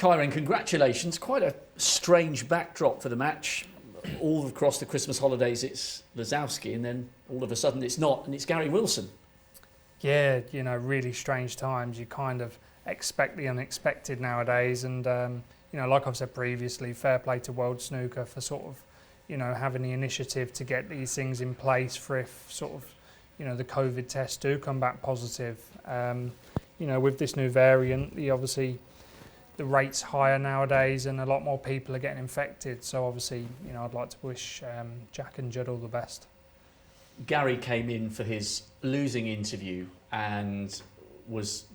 Kyron, congratulations. Quite a strange backdrop for the match. All across the Christmas holidays it's Lazowski, and then all of a sudden it's not, and it's Gary Wilson. Yeah, really strange times. You kind of expect the unexpected nowadays, and like I've said previously, fair play to World Snooker for sort of, having the initiative to get these things in place for if sort of, the COVID tests do come back positive. With this new variant, the rate's higher nowadays and a lot more people are getting infected. So obviously, I'd like to wish Jack and Judd all the best. Gary came in for his losing interview and was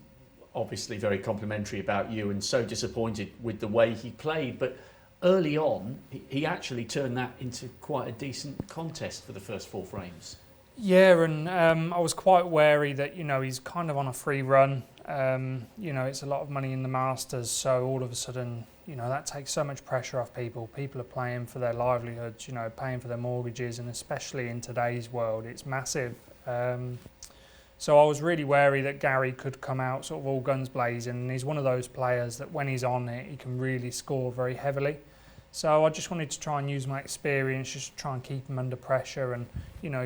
obviously very complimentary about you and so disappointed with the way he played. But early on, he actually turned that into quite a decent contest for the first 4 frames. Yeah, and I was quite wary that, he's kind of on a free run. It's a lot of money in the Masters, so all of a sudden, that takes so much pressure off people. People are playing for their livelihoods, paying for their mortgages, and especially in today's world, it's massive. So I was really wary that Gary could come out sort of all guns blazing, and he's one of those players that when he's on it, he can really score very heavily. So I just wanted to try and use my experience, just to try and keep him under pressure. And,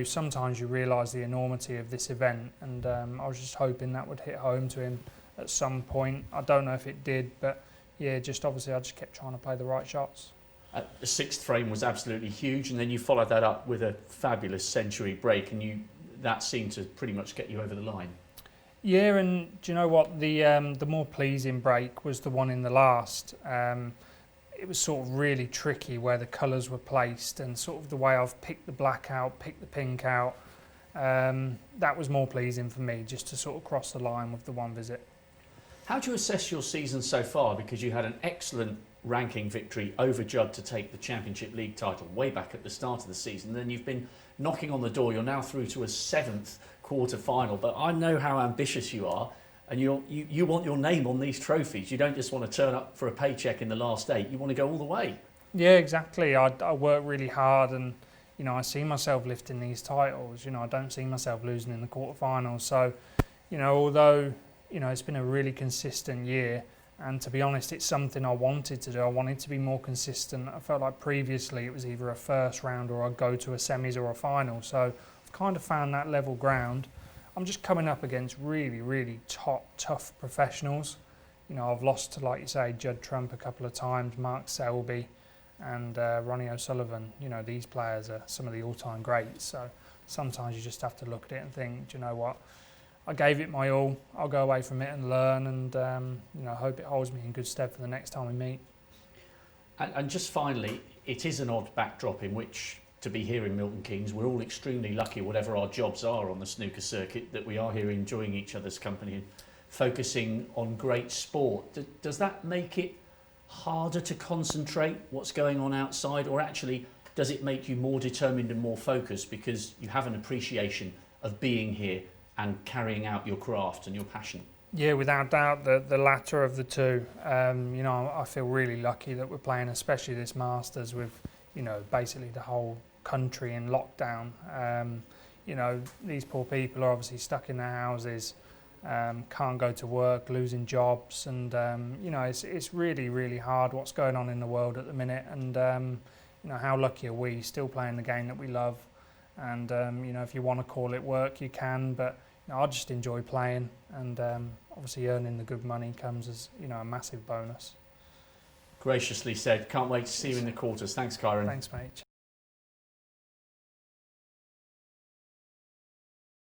sometimes you realise the enormity of this event. And I was just hoping that would hit home to him at some point. I don't know if it did, but yeah, just obviously I just kept trying to play the right shots. The 6th frame was absolutely huge, and then you followed that up with a fabulous century break, and that seemed to pretty much get you over the line. Yeah, and do you know what? The more pleasing break was the one in the last. It was sort of really tricky where the colours were placed and sort of the way I've picked the black out, picked the pink out. That was more pleasing for me, just to sort of cross the line with the one visit. How do you assess your season so far? Because you had an excellent ranking victory over Judd to take the Championship League title way back at the start of the season. Then you've been knocking on the door. You're now through to a 7th quarter final. But I know how ambitious you are. And you want your name on these trophies. You don't just want to turn up for a paycheck in the last 8. You want to go all the way. Yeah, exactly. I work really hard, and I see myself lifting these titles. I don't see myself losing in the quarterfinals. So, although it's been a really consistent year, and to be honest, it's something I wanted to do. I wanted to be more consistent. I felt like previously it was either a first round or I'd go to a semis or a final. So I've kind of found that level ground. I'm just coming up against really, really tough professionals. I've lost to, like you say, Judd Trump a couple of times, Mark Selby and Ronnie O'Sullivan. These players are some of the all-time greats. So sometimes you just have to look at it and think, do you know what? I gave it my all. I'll go away from it and learn, and hope it holds me in good stead for the next time we meet. And just finally, it is an odd backdrop in which to be here in Milton Keynes. We're all extremely lucky, whatever our jobs are on the snooker circuit, that we are here enjoying each other's company and focusing on great sport. Does that make it harder to concentrate what's going on outside, or actually does it make you more determined and more focused because you have an appreciation of being here and carrying out your craft and your passion? Yeah, without doubt, the latter of the two. I feel really lucky that we're playing, especially this Masters, with basically the whole country in lockdown. These poor people are obviously stuck in their houses, can't go to work, losing jobs, and it's really, really hard what's going on in the world at the minute. And how lucky are we still playing the game that we love? And if you want to call it work, you can, but I just enjoy playing, and obviously earning the good money comes as a massive bonus. Graciously said. Can't wait to see you in the quarters. Thanks, Kyron. Thanks, mate.